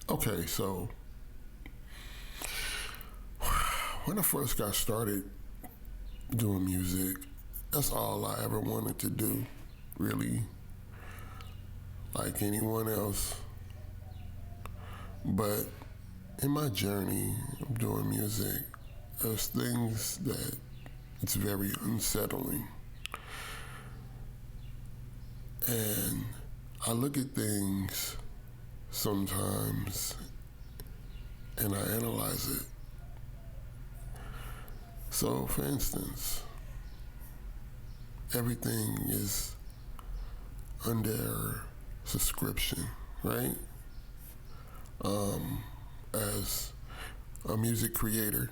Okay, so when I first got started doing music, that's all I ever wanted to do, really, like anyone else. But in my journey of doing music, there's things that it's very unsettling. And I look at things sometimes and I analyze it. So, for instance, everything is under subscription, right? As a music creator.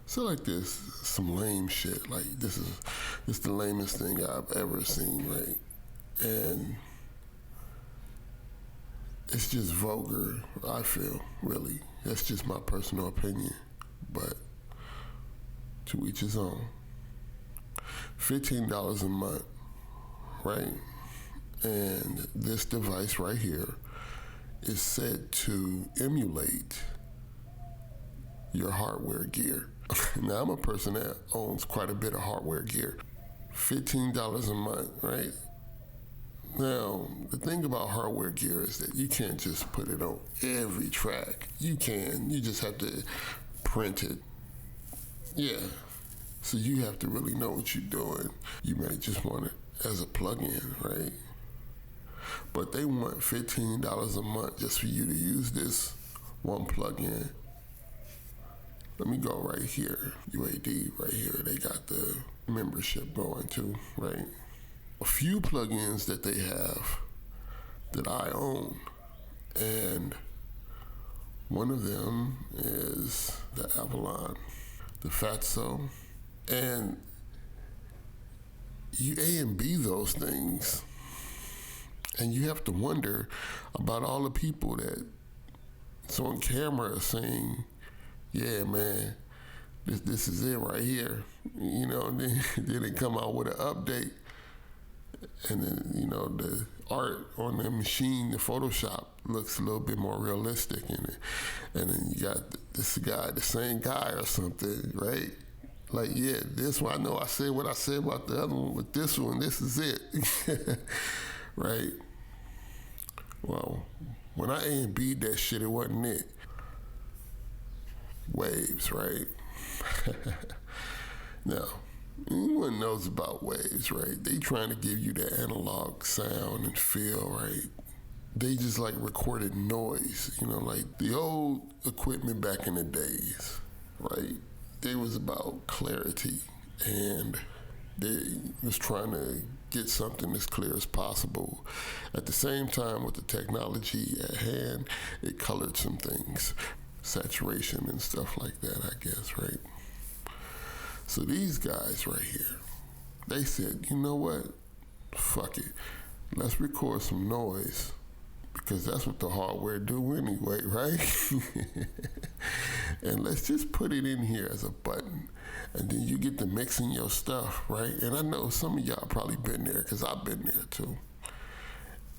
So like this, some lame shit. Like this the lamest thing I've ever seen, right? And it's just vulgar, I feel, really. That's just my personal opinion. But to each his own. $15 a month, right? And this device right here is said to emulate your hardware gear. Now, I'm a person that owns quite a bit of hardware gear. $15 a month, right? Now, the thing about hardware gear is that you can't just put it on every track. You can, you just have to print it. Yeah. So you have to really know what you're doing. You may just want it as a plug-in, right? But they want $15 a month just for you to use this one plug-in. Let me go right here, UAD right here. They got the membership going too, right? A few plugins that they have that I own, and one of them is the Avalon, the Fatso, and you A and B those things, and you have to wonder about all the people that's on camera saying, yeah, man, this is it right here. You know, and then they come out with an update. And then, you know, the art on the machine, the Photoshop, looks a little bit more realistic. And then you got this guy, the same guy or something, right? Like, yeah, this one, I know I said what I said about the other one, but this one, this is it. Right? Well, when I A and B'd that shit, it wasn't it. Waves, right? Now, anyone knows about waves, right? They trying to give you that analog sound and feel, right? They just like recorded noise, you know, like the old equipment back in the days, right? They was about clarity, and they was trying to get something as clear as possible. At the same time, with the technology at hand, it colored some things, saturation and stuff like that, I guess, right? So these guys right here, they said, you know what? Fuck it. Let's record some noise, because that's what the hardware do anyway, right? And let's just put it in here as a button, and then you get to mixing your stuff, right? And I know some of y'all probably been there, because I've been there too.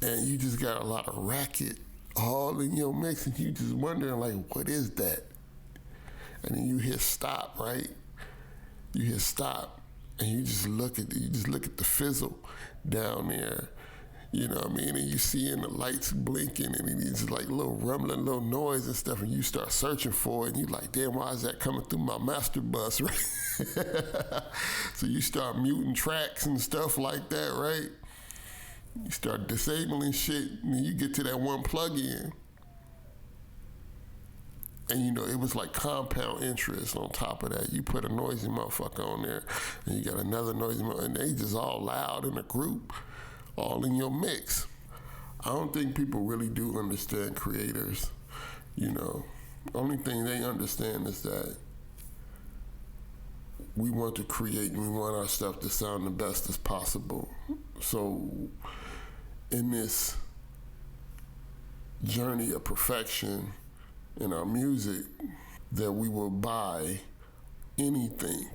And you just got a lot of racket all in your mix, and you just wondering like, what is that? And then you hit stop, right? You hit stop, and you just look at the fizzle down there. You know what I mean? And you see in the lights blinking, and it's just like a little rumbling, little noise and stuff, and you start searching for it, and you like, damn, why is that coming through my master bus, right? So you start muting tracks and stuff like that, right? You start disabling shit, and then you get to that one plug-in. And you know, it was like compound interest on top of that. You put a noisy motherfucker on there, and you got another noisy motherfucker, and they just all loud in a group, all in your mix. I don't think people really do understand creators, you know. Only thing they understand is that we want to create and we want our stuff to sound the best as possible. So in this journey of perfection in our music, that we will buy anything.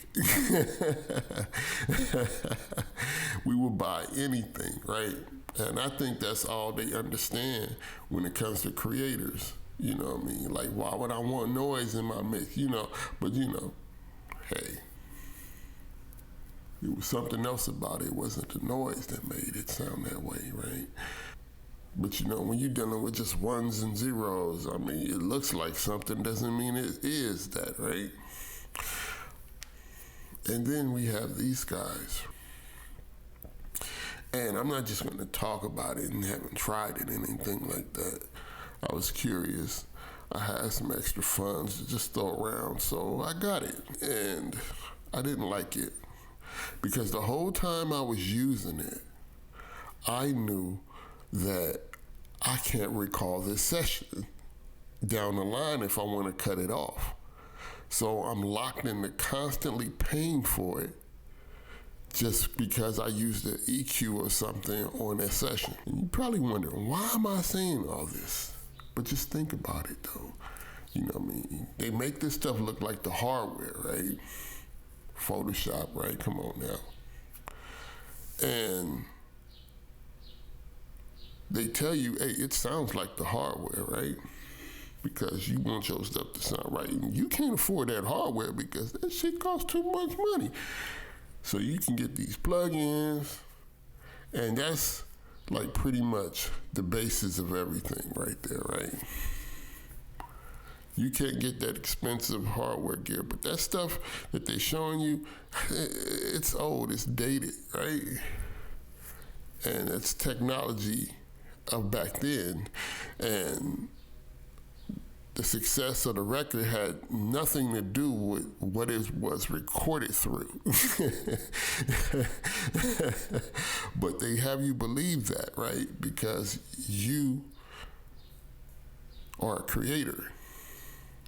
We will buy anything, right? And I think that's all they understand when it comes to creators. You know what I mean? Like, why would I want noise in my mix? You know, but you know, hey, it was something else about it. It wasn't the noise that made it sound that way, right? But you know, when you're dealing with just ones and zeros, I mean, it looks like something doesn't mean it is that, right? And then we have these guys. And I'm not just going to talk about it and haven't tried it and anything like that. I was curious. I had some extra funds to just throw around, so I got it. And I didn't like it because the whole time I was using it, I knew that I can't recall this session down the line if I want to cut it off. So I'm locked into constantly paying for it just because I used the EQ or something on that session. And you're probably wondering, why am I saying all this? But just think about it though. You know what I mean? They make this stuff look like the hardware, right? Photoshop, right? Come on now. And they tell you, hey, it sounds like the hardware, right? Because you want your stuff to sound right. And you can't afford that hardware because that shit costs too much money. So you can get these plugins, and that's like pretty much the basis of everything right there, right? You can't get that expensive hardware gear, but that stuff that they're showing you, it's old, it's dated, right? And it's technology of back then, and the success of the record had nothing to do with what it was recorded through. But they have you believe that, right? Because you are a creator.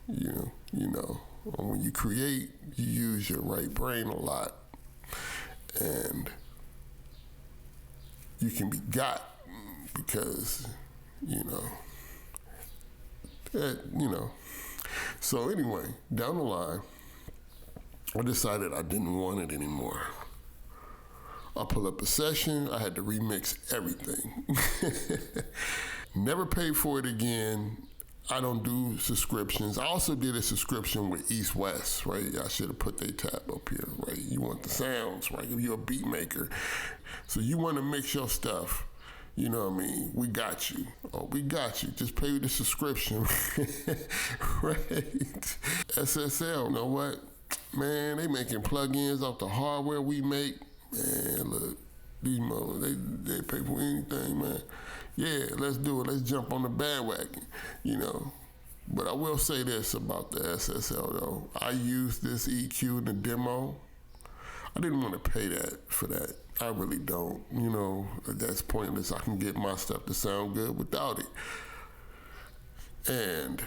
You know, when you create, you use your right brain a lot. And you can be got because, you know, So anyway, down the line, I decided I didn't want it anymore. I pull up a session, I had to remix everything. Never paid for it again. I don't do subscriptions. I also did a subscription with East West, right? I should have put their tab up here, right? You want the sounds, right? If you're a beat maker. So you want to mix your stuff. You know what I mean? We got you. Oh, we got you. Just pay the subscription. Right? SSL, know what? Man, they making plugins off the hardware we make. Man, look, these motherfuckers, they pay for anything, man. Yeah, let's do it. Let's jump on the bandwagon, you know. But I will say this about the SSL, though. I used this EQ in the demo. I didn't want to pay that for that. I really don't. You know, that's pointless. I can get my stuff to sound good without it. And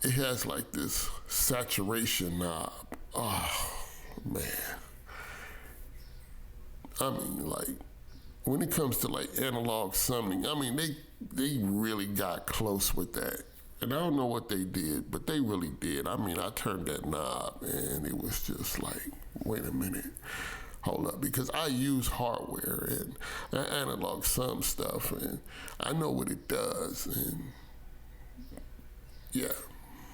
it has like this saturation knob. Oh, man. I mean, like, when it comes to like analog summoning, I mean, they really got close with that. And I don't know what they did, but they really did. I mean, I turned that knob and it was just like, wait a minute, hold up. Because I use hardware and I analog some stuff and I know what it does. And yeah,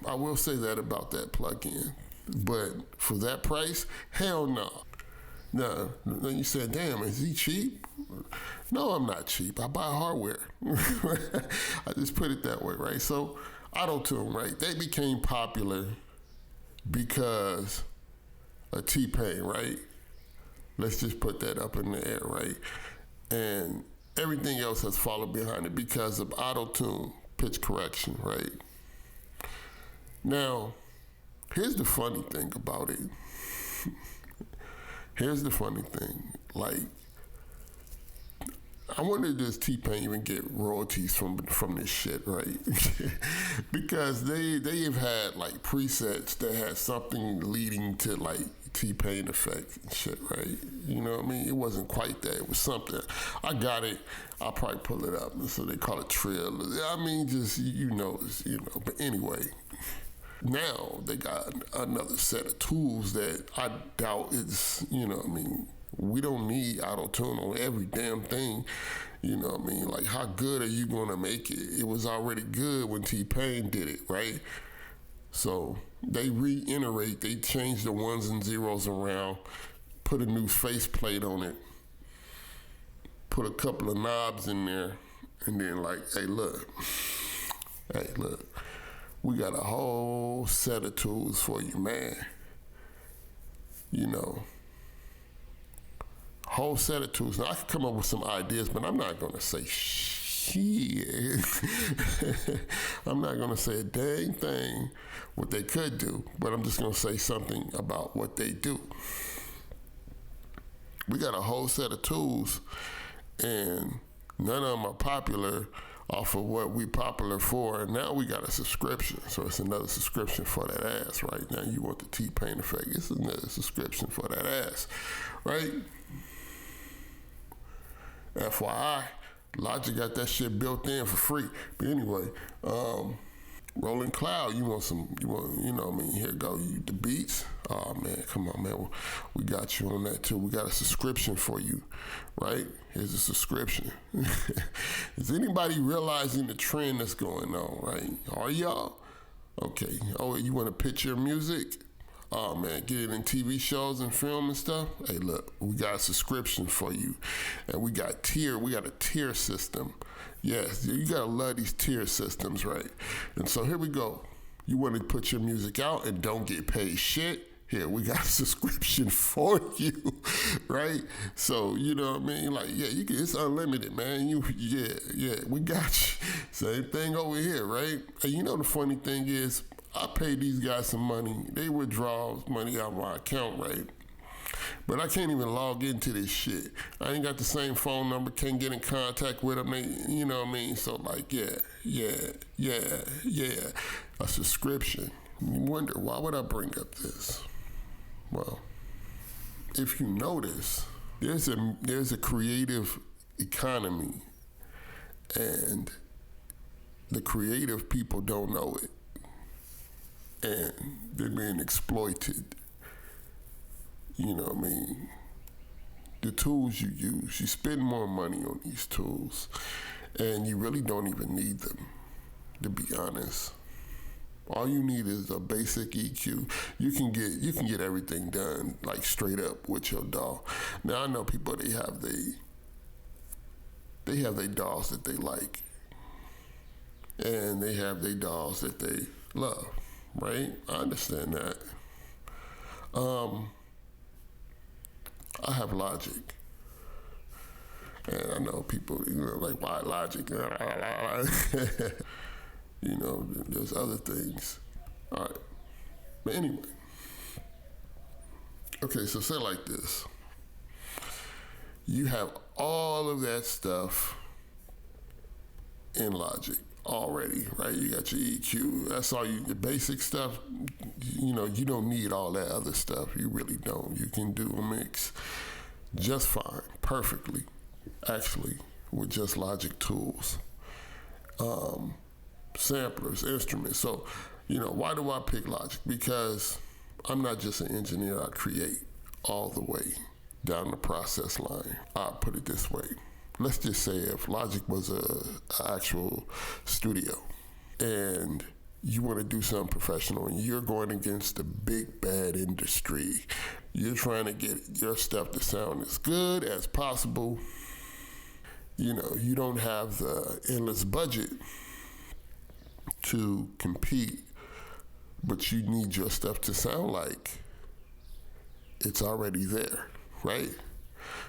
I will say that about that plugin. But for that price, hell no. No, then you said, damn, is he cheap? No, I'm not cheap. I buy hardware. I just put it that way, right? So, Auto-Tune, right? They became popular because of T-Pain, right? Let's just put that up in the air, right? And everything else has followed behind it because of Auto-Tune, pitch correction, right? Now, here's the funny thing about it. Here's the funny thing, like, I wonder does T-Pain even get royalties from this shit, right? Because they've had like presets that had something leading to like T-Pain effects and shit, right? You know what I mean? It wasn't quite that. It was something. I got it. I'll probably pull it up. So they call it trill. I mean, just you know. But anyway. Now they got another set of tools that I doubt is, you know what I mean, We don't need auto-tune on every damn thing. You know what I mean? Like, how good are you going to make it? It was already good when T-Pain did it, right? So they reiterate, they change the ones and zeros around, put a new faceplate on it, put a couple of knobs in there, and then like, hey look, we got a whole set of tools for you, man. You know, whole set of tools. Now I could come up with some ideas, but I'm not gonna say shit. I'm not gonna say a dang thing what they could do, but I'm just gonna say something about what they do. We got a whole set of tools, and none of them are popular off of what we popular for, and now we got a subscription. So it's another subscription for that ass, right? Now you want the T-Pain effect, it's another subscription for that ass, right? FYI, Logic got that shit built in for free. But anyway, Rolling Cloud, you know what I mean? Here go, the beats. Oh man, come on, man. We got you on that too. We got a subscription for you, right? Here's a subscription. Is anybody realizing the trend that's going on, right? Are y'all? Okay. Oh, you want to pitch your music? Oh man, get it in TV shows and film and stuff. Hey, look, we got a subscription for you, and we got a tier system. Yes, you gotta love these tier systems, right? And so here we go. You want to put your music out and don't get paid shit? Here, we got a subscription for you, right? So, you know what I mean? Like, yeah, it's unlimited, man. Yeah, we got you. Same thing over here, right? And you know the funny thing is, I paid these guys some money. They withdraw money out of my account, right? But I can't even log into this shit. I ain't got the same phone number, can't get in contact with them. You know what I mean? So like, yeah. A subscription. You wonder, why would I bring up this? Well, if you notice, there's a creative economy, and the creative people don't know it. And they're being exploited. You know what I mean? The tools you use, you spend more money on these tools, and you really don't even need them, to be honest. All you need is a basic EQ. You can get everything done like straight up with your DAW. Now I know people, they have their DAWs that they like, and they have their DAWs that they love, right? I understand that. I have Logic, and I know people, like, why Logic? There's other things. All right, but anyway, okay. So say it like this: you have all of that stuff in Logic already, right? You got your EQ. That's all the basic stuff. You don't need all that other stuff. You really don't. You can do a mix just fine, perfectly, actually, with just Logic tools, samplers, instruments. So, why do I pick Logic? Because I'm not just an engineer. I create all the way down the process line. I'll put it this way. Let's just say if Logic was an actual studio, and you want to do something professional, and you're going against the big bad industry, you're trying to get your stuff to sound as good as possible. You don't have the endless budget to compete, but you need your stuff to sound like it's already there, right?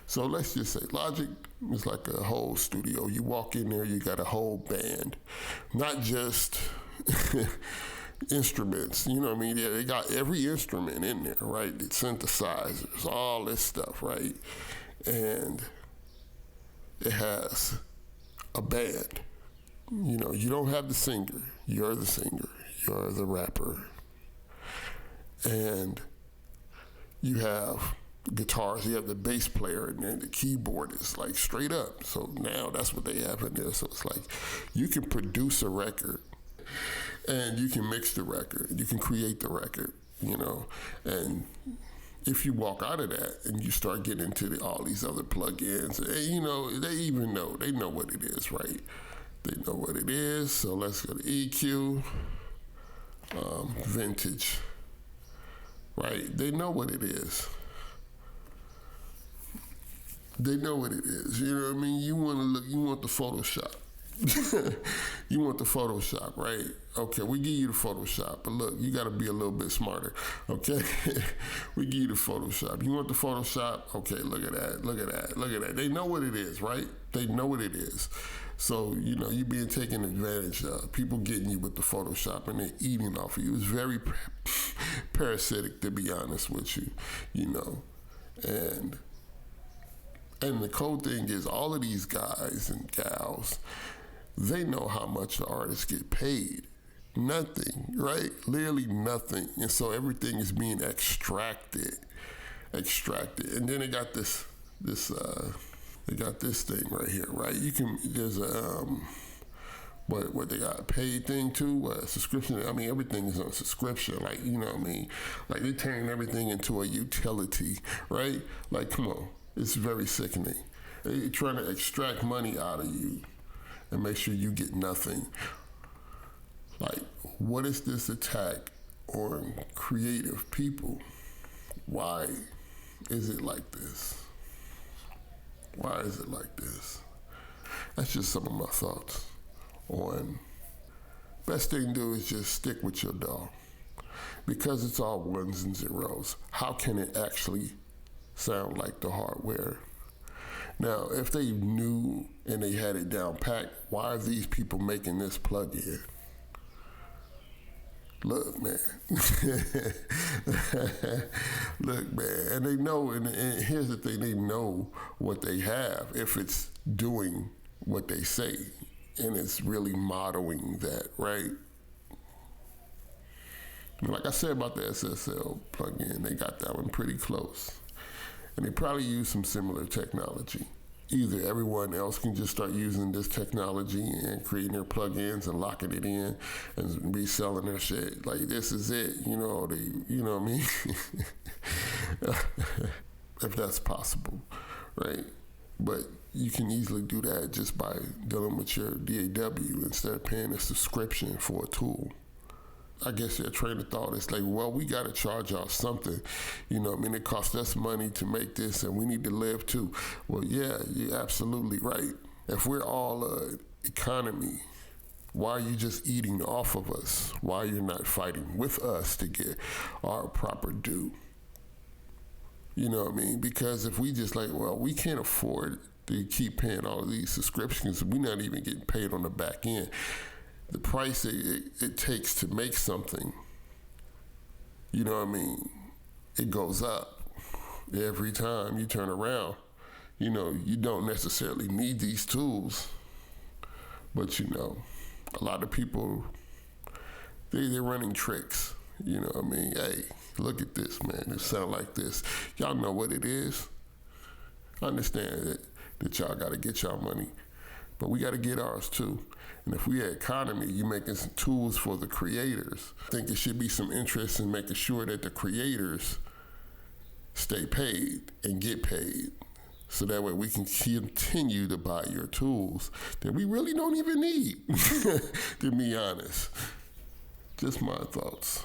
So let's just say Logic is like a whole studio. You walk in there, you got a whole band, not just instruments. You know what I mean? They got every instrument in there, right? The synthesizers, all this stuff, right? And it has a band. You don't have the singer. You're the singer. You're the rapper. And you have guitars, you have the bass player, and then the keyboard is like straight up. So now that's what they have in there. So it's like you can produce a record, and you can mix the record, you can create the record, and if you walk out of that and you start getting into all these other plugins, and they know what it is, right? They know what it is. So let's go to EQ, vintage, right? They know what it is. They know what it is. You know what I mean? You want the Photoshop. You want the Photoshop, right? Okay, we give you the Photoshop, but look, you got to be a little bit smarter, okay? We give you the Photoshop. You want the Photoshop? Okay, look at that. They know what it is, right? They know what it is. So, you being taken advantage of. People getting you with the Photoshop and they're eating off of you. It's very parasitic, to be honest with you, And the cool thing is all of these guys and gals, they know how much the artists get paid. Nothing, right? Literally nothing. And so everything is being extracted. And then they got this thing right here, right? There's a, what they got, a paid thing too, subscription. I mean, everything is on subscription, like, you know what I mean? Like they're turning everything into a utility, right? Like, come on. It's very sickening. They're trying to extract money out of you and make sure you get nothing. Like, what is this attack on creative people? Why is it like this? Why is it like this? That's just some of my thoughts on best thing to do is just stick with your dog. Because it's all ones and zeros, how can it actually sound like the hardware? Now, if they knew and they had it down packed, why are these people making this plug-in? Look, man. Look, man. And they know, and here's the thing, they know what they have if it's doing what they say, and it's really modeling that, right? Like I said about the SSL plugin, they got that one pretty close. And they probably use some similar technology. Either everyone else can just start using this technology and creating their plugins and locking it in and reselling their shit. Like, this is it, you know what I mean? If that's possible, right? But you can easily do that just by dealing with your DAW instead of paying a subscription for a tool. I guess their train of thought is like, well, we got to charge y'all something. It costs us money to make this and we need to live too. Well, yeah, you're absolutely right. If we're all economy, why are you just eating off of us? Why are you not fighting with us to get our proper due? You know what I mean? Because if we just we can't afford to keep paying all of these subscriptions, we're not even getting paid on the back end. The price it takes to make something, you know what I mean, it goes up every time you turn around. You don't necessarily need these tools, but a lot of people, they're running tricks. You know what I mean? Hey, look at this, man. It sound like this. Y'all know what it is. I understand that y'all got to get y'all money, but we got to get ours too. And if we had economy, you're making some tools for the creators. I think there should be some interest in making sure that the creators stay paid and get paid. So that way we can continue to buy your tools that we really don't even need, to be honest. Just my thoughts.